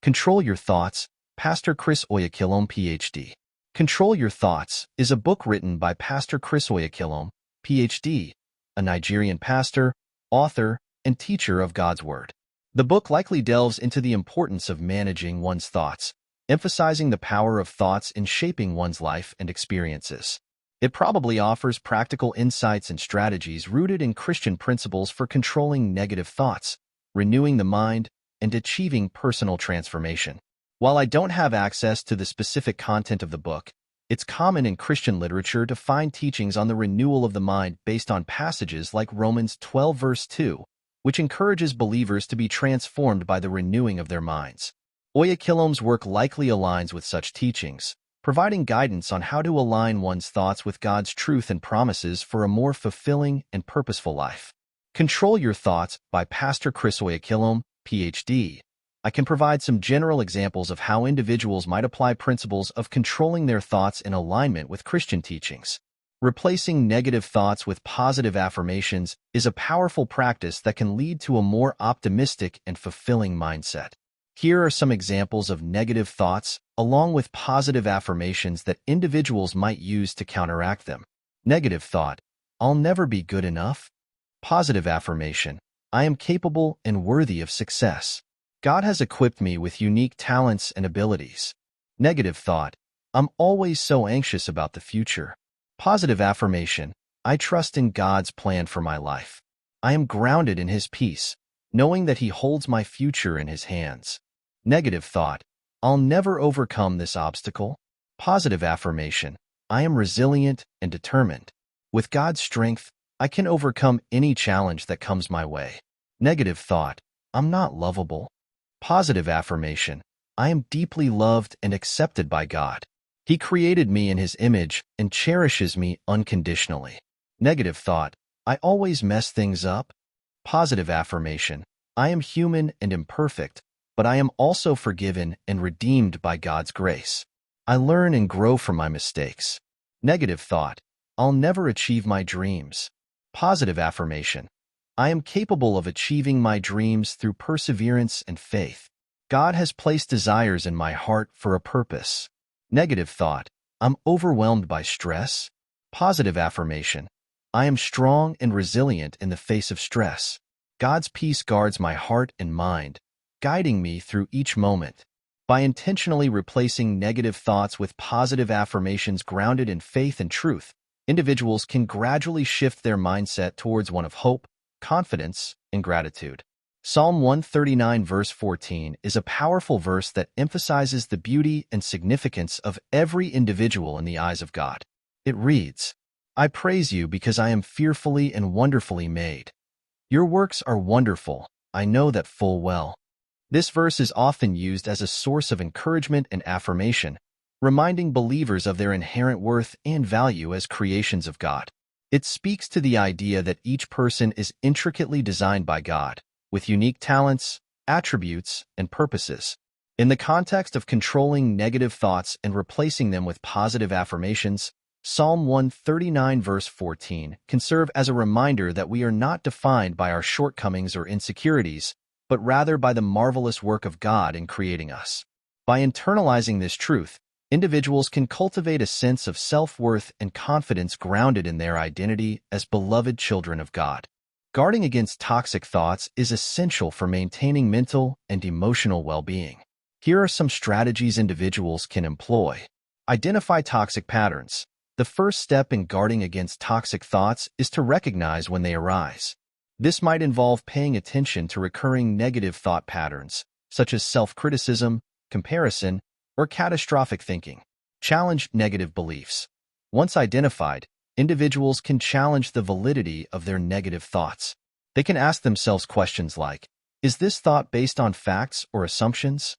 Control Your Thoughts, Pastor Chris Oyakhilome, Ph.D. Control Your Thoughts is a book written by Pastor Chris Oyakhilome, Ph.D., a Nigerian pastor, author, and teacher of God's Word. The book likely delves into the importance of managing one's thoughts, emphasizing the power of thoughts in shaping one's life and experiences. It probably offers practical insights and strategies rooted in Christian principles for controlling negative thoughts, renewing the mind, and achieving personal transformation. While I don't have access to the specific content of the book, it's common in Christian literature to find teachings on the renewal of the mind based on passages like Romans 12 verse 2, which encourages believers to be transformed by the renewing of their minds. Oyakhilome's work likely aligns with such teachings, providing guidance on how to align one's thoughts with God's truth and promises for a more fulfilling and purposeful life. Control Your Thoughts by Pastor Chris Oyakhilome, Ph.D. I can provide some general examples of how individuals might apply principles of controlling their thoughts in alignment with Christian teachings. Replacing negative thoughts with positive affirmations is a powerful practice that can lead to a more optimistic and fulfilling mindset. Here are some examples of negative thoughts, along with positive affirmations that individuals might use to counteract them. Negative thought: I'll never be good enough. Positive affirmation: I am capable and worthy of success. God has equipped me with unique talents and abilities. Negative thought: I'm always so anxious about the future. Positive affirmation: I trust in God's plan for my life. I am grounded in His peace, knowing that He holds my future in His hands. Negative thought: I'll never overcome this obstacle. Positive affirmation: I am resilient and determined. With God's strength, I can overcome any challenge that comes my way. Negative thought: I'm not lovable. Positive affirmation: I am deeply loved and accepted by God. He created me in His image and cherishes me unconditionally. Negative thought: I always mess things up. Positive affirmation: I am human and imperfect, but I am also forgiven and redeemed by God's grace. I learn and grow from my mistakes. Negative thought: I'll never achieve my dreams. Positive affirmation: I am capable of achieving my dreams through perseverance and faith. God has placed desires in my heart for a purpose. Negative thought: I'm overwhelmed by stress. Positive affirmation: I am strong and resilient in the face of stress. God's peace guards my heart and mind, guiding me through each moment. By intentionally replacing negative thoughts with positive affirmations grounded in faith and truth, individuals can gradually shift their mindset towards one of hope, confidence, and gratitude. Psalm 139 verse 14 is a powerful verse that emphasizes the beauty and significance of every individual in the eyes of God. It reads, I praise you because I am fearfully and wonderfully made. Your works are wonderful, I know that full well. This verse is often used as a source of encouragement and affirmation, reminding believers of their inherent worth and value as creations of God. It speaks to the idea that each person is intricately designed by God, with unique talents, attributes, and purposes. In the context of controlling negative thoughts and replacing them with positive affirmations, Psalm 139 verse 14 can serve as a reminder that we are not defined by our shortcomings or insecurities, but rather by the marvelous work of God in creating us. By internalizing this truth, individuals can cultivate a sense of self-worth and confidence grounded in their identity as beloved children of God. Guarding against toxic thoughts is essential for maintaining mental and emotional well-being. Here are some strategies individuals can employ. Identify toxic patterns. The first step in guarding against toxic thoughts is to recognize when they arise. This might involve paying attention to recurring negative thought patterns, such as self-criticism, comparison, or catastrophic thinking. Challenge negative beliefs. Once identified, individuals can challenge the validity of their negative thoughts. They can ask themselves questions like, is this thought based on facts or assumptions?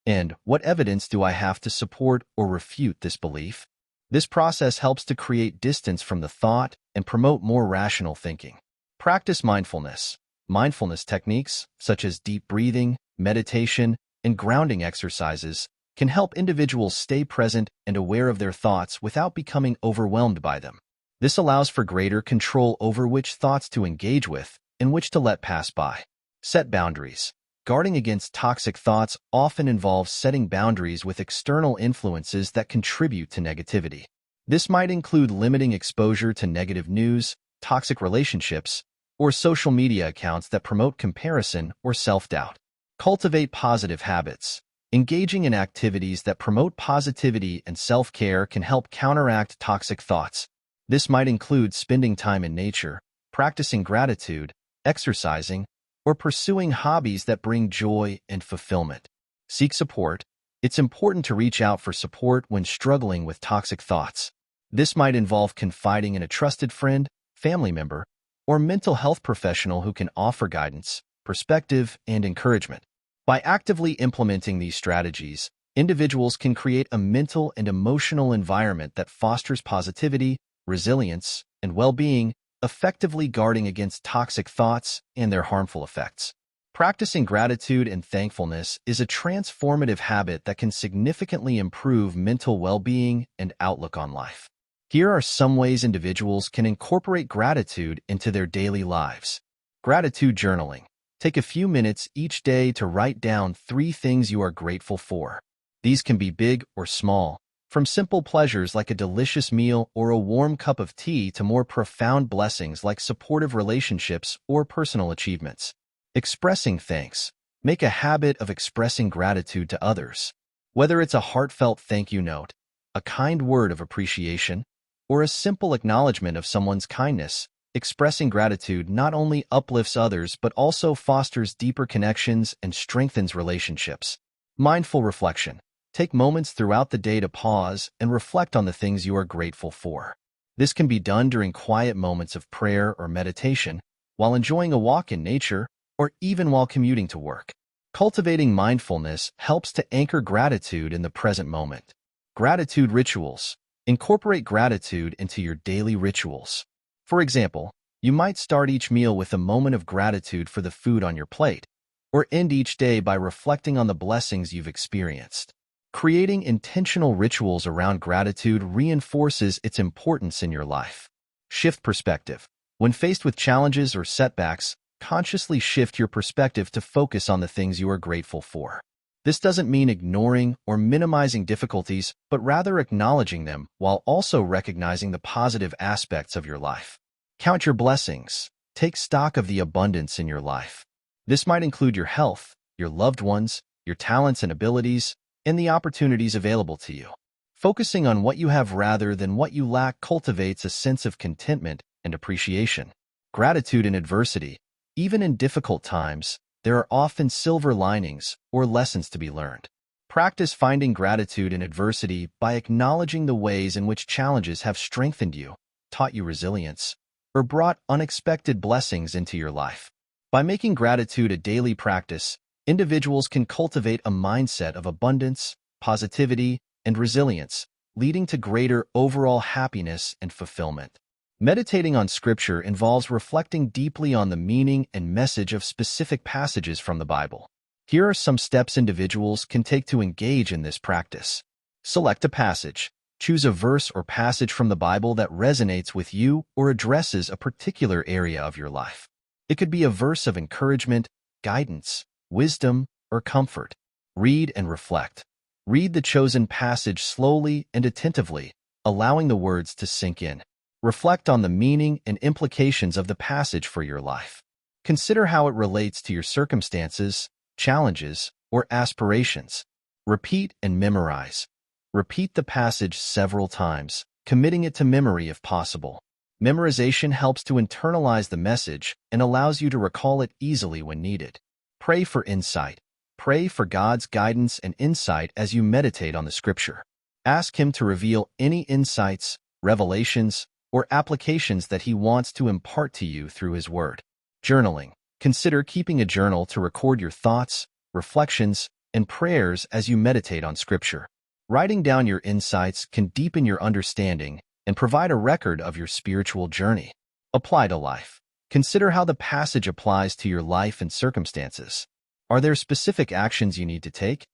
And what evidence do I have to support or refute this belief? This process helps to create distance from the thought and promote more rational thinking. Practice mindfulness. Mindfulness techniques, such as deep breathing, meditation, and grounding exercises, can help individuals stay present and aware of their thoughts without becoming overwhelmed by them. This allows for greater control over which thoughts to engage with and which to let pass by. Set boundaries. Guarding against toxic thoughts often involves setting boundaries with external influences that contribute to negativity. This might include limiting exposure to negative news, toxic relationships, or social media accounts that promote comparison or self-doubt. Cultivate positive habits. Engaging in activities that promote positivity and self-care can help counteract toxic thoughts. This might include spending time in nature, practicing gratitude, exercising, or pursuing hobbies that bring joy and fulfillment. Seek support. It's important to reach out for support when struggling with toxic thoughts. This might involve confiding in a trusted friend, family member, or mental health professional who can offer guidance, perspective, and encouragement. By actively implementing these strategies, individuals can create a mental and emotional environment that fosters positivity, resilience, and well-being, effectively guarding against toxic thoughts and their harmful effects. Practicing gratitude and thankfulness is a transformative habit that can significantly improve mental well-being and outlook on life. Here are some ways individuals can incorporate gratitude into their daily lives. Gratitude journaling. Take a few minutes each day to write down 3 things you are grateful for. These can be big or small, from simple pleasures like a delicious meal or a warm cup of tea to more profound blessings like supportive relationships or personal achievements. Expressing thanks. Make a habit of expressing gratitude to others. Whether it's a heartfelt thank you note, a kind word of appreciation, or a simple acknowledgement of someone's kindness, expressing gratitude not only uplifts others but also fosters deeper connections and strengthens relationships. Mindful reflection. Take moments throughout the day to pause and reflect on the things you are grateful for. This can be done during quiet moments of prayer or meditation, while enjoying a walk in nature, or even while commuting to work. Cultivating mindfulness helps to anchor gratitude in the present moment. Gratitude rituals. Incorporate gratitude into your daily rituals. For example, you might start each meal with a moment of gratitude for the food on your plate, or end each day by reflecting on the blessings you've experienced. Creating intentional rituals around gratitude reinforces its importance in your life. Shift perspective. When faced with challenges or setbacks, consciously shift your perspective to focus on the things you are grateful for. This doesn't mean ignoring or minimizing difficulties, but rather acknowledging them while also recognizing the positive aspects of your life. Count your blessings. Take stock of the abundance in your life. This might include your health, your loved ones, your talents and abilities, and the opportunities available to you. Focusing on what you have rather than what you lack cultivates a sense of contentment and appreciation. Gratitude in adversity. Even in difficult times, there are often silver linings or lessons to be learned. Practice finding gratitude in adversity by acknowledging the ways in which challenges have strengthened you, taught you resilience, or brought unexpected blessings into your life. By making gratitude a daily practice, individuals can cultivate a mindset of abundance, positivity, and resilience, leading to greater overall happiness and fulfillment. Meditating on Scripture involves reflecting deeply on the meaning and message of specific passages from the Bible. Here are some steps individuals can take to engage in this practice. Select a passage. Choose a verse or passage from the Bible that resonates with you or addresses a particular area of your life. It could be a verse of encouragement, guidance, wisdom, or comfort. Read and reflect. Read the chosen passage slowly and attentively, allowing the words to sink in. Reflect on the meaning and implications of the passage for your life. Consider how it relates to your circumstances, challenges, or aspirations. Repeat and memorize. Repeat the passage several times, committing it to memory if possible. Memorization helps to internalize the message and allows you to recall it easily when needed. Pray for insight. Pray for God's guidance and insight as you meditate on the Scripture. Ask Him to reveal any insights, revelations, or applications that He wants to impart to you through His Word. Journaling. Consider keeping a journal to record your thoughts, reflections, and prayers as you meditate on Scripture. Writing down your insights can deepen your understanding and provide a record of your spiritual journey. Apply to life. Consider how the passage applies to your life and circumstances. Are there specific actions you need to take,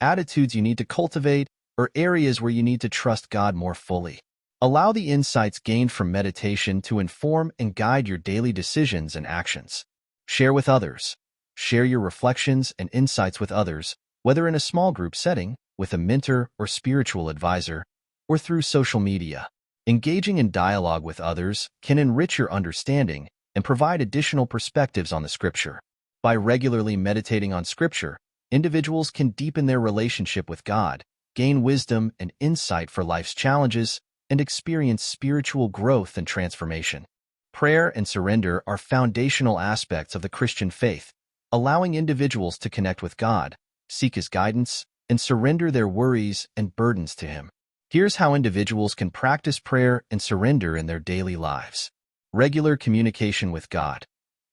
attitudes you need to cultivate, or areas where you need to trust God more fully? Allow the insights gained from meditation to inform and guide your daily decisions and actions. Share with others. Share your reflections and insights with others, whether in a small group setting, with a mentor or spiritual advisor, or through social media. Engaging in dialogue with others can enrich your understanding and provide additional perspectives on the Scripture. By regularly meditating on Scripture, individuals can deepen their relationship with God, gain wisdom and insight for life's challenges, and experience spiritual growth and transformation. Prayer and surrender are foundational aspects of the Christian faith, allowing individuals to connect with God, seek His guidance, and surrender their worries and burdens to Him. Here's how individuals can practice prayer and surrender in their daily lives. Regular communication with God.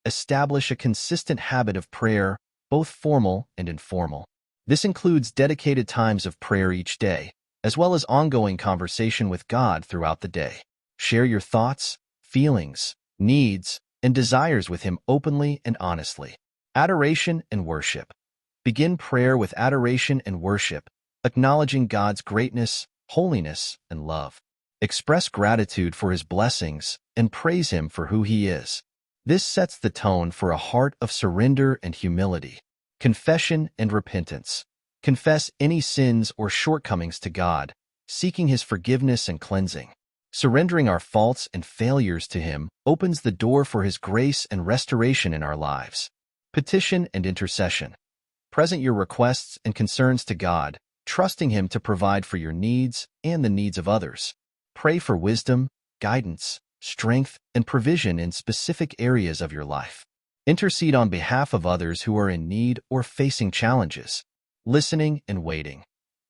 Establish a consistent habit of prayer, both formal and informal. This includes dedicated times of prayer each day, as well as ongoing conversation with God throughout the day. Share your thoughts, feelings, needs, and desires with Him openly and honestly. Adoration and worship. Begin prayer with adoration and worship, acknowledging God's greatness, holiness, and love. Express gratitude for His blessings and praise Him for who He is. This sets the tone for a heart of surrender and humility. Confession and repentance. Confess any sins or shortcomings to God, seeking His forgiveness and cleansing. Surrendering our faults and failures to Him opens the door for His grace and restoration in our lives. Petition and intercession. Present your requests and concerns to God, trusting Him to provide for your needs and the needs of others. Pray for wisdom, guidance, strength, and provision in specific areas of your life. Intercede on behalf of others who are in need or facing challenges. Listening and waiting.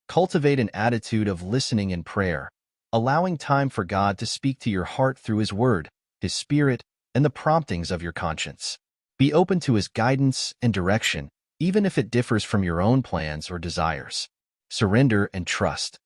Cultivate an attitude of listening in prayer, allowing time for God to speak to your heart through His Word, His Spirit, and the promptings of your conscience. Be open to His guidance and direction, even if it differs from your own plans or desires. Surrender and trust.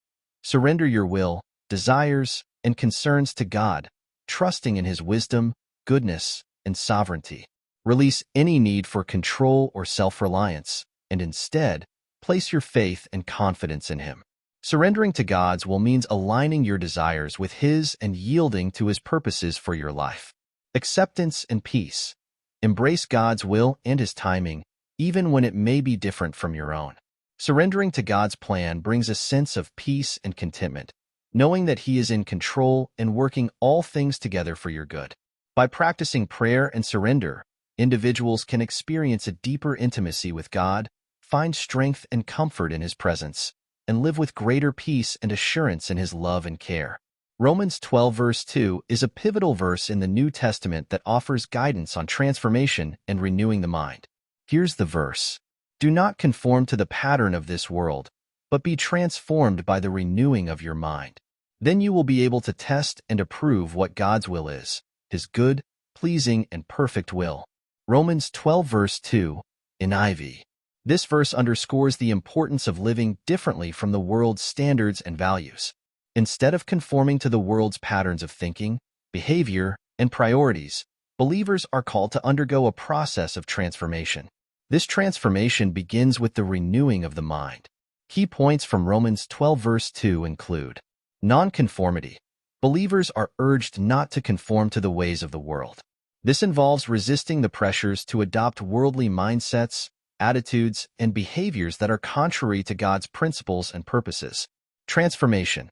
Surrender your will, desires, and concerns to God, trusting in His wisdom, goodness, and sovereignty. Release any need for control or self-reliance, and instead, place your faith and confidence in Him. Surrendering to God's will means aligning your desires with His and yielding to His purposes for your life. Acceptance and peace. Embrace God's will and His timing, even when it may be different from your own. Surrendering to God's plan brings a sense of peace and contentment, knowing that He is in control and working all things together for your good. By practicing prayer and surrender, individuals can experience a deeper intimacy with God, find strength and comfort in His presence, and live with greater peace and assurance in His love and care. Romans 12 verse 2 is a pivotal verse in the New Testament that offers guidance on transformation and renewing the mind. Here's the verse. Do not conform to the pattern of this world, but be transformed by the renewing of your mind. Then you will be able to test and approve what God's will is, His good, pleasing, and perfect will. Romans 12 verse 2, NIV. This verse underscores the importance of living differently from the world's standards and values. Instead of conforming to the world's patterns of thinking, behavior, and priorities, believers are called to undergo a process of transformation. This transformation begins with the renewing of the mind. Key points from Romans 12 verse 2 include nonconformity. Believers are urged not to conform to the ways of the world. This involves resisting the pressures to adopt worldly mindsets, attitudes, and behaviors that are contrary to God's principles and purposes. Transformation.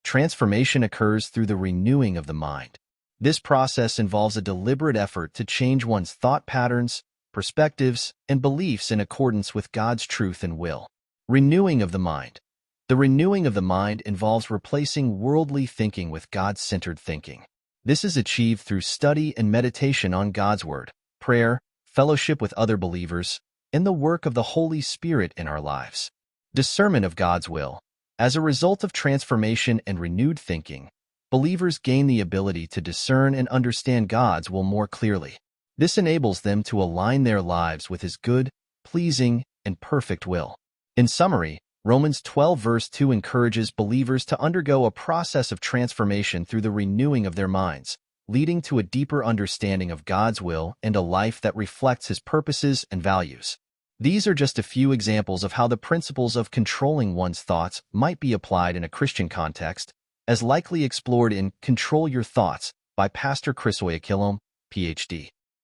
Transformation occurs through the renewing of the mind. This process involves a deliberate effort to change one's thought patterns, perspectives, and beliefs in accordance with God's truth and will. Renewing of the mind. The renewing of the mind involves replacing worldly thinking with God-centered thinking. This is achieved through study and meditation on God's Word, prayer, fellowship with other believers, and the work of the Holy Spirit in our lives. Discernment of God's will. As a result of transformation and renewed thinking, believers gain the ability to discern and understand God's will more clearly. This enables them to align their lives with His good, pleasing, and perfect will. In summary, Romans 12 verse 2 encourages believers to undergo a process of transformation through the renewing of their minds, leading to a deeper understanding of God's will and a life that reflects His purposes and values. These are just a few examples of how the principles of controlling one's thoughts might be applied in a Christian context, as likely explored in Control Your Thoughts by Pastor Chris Oyakhilome, Ph.D.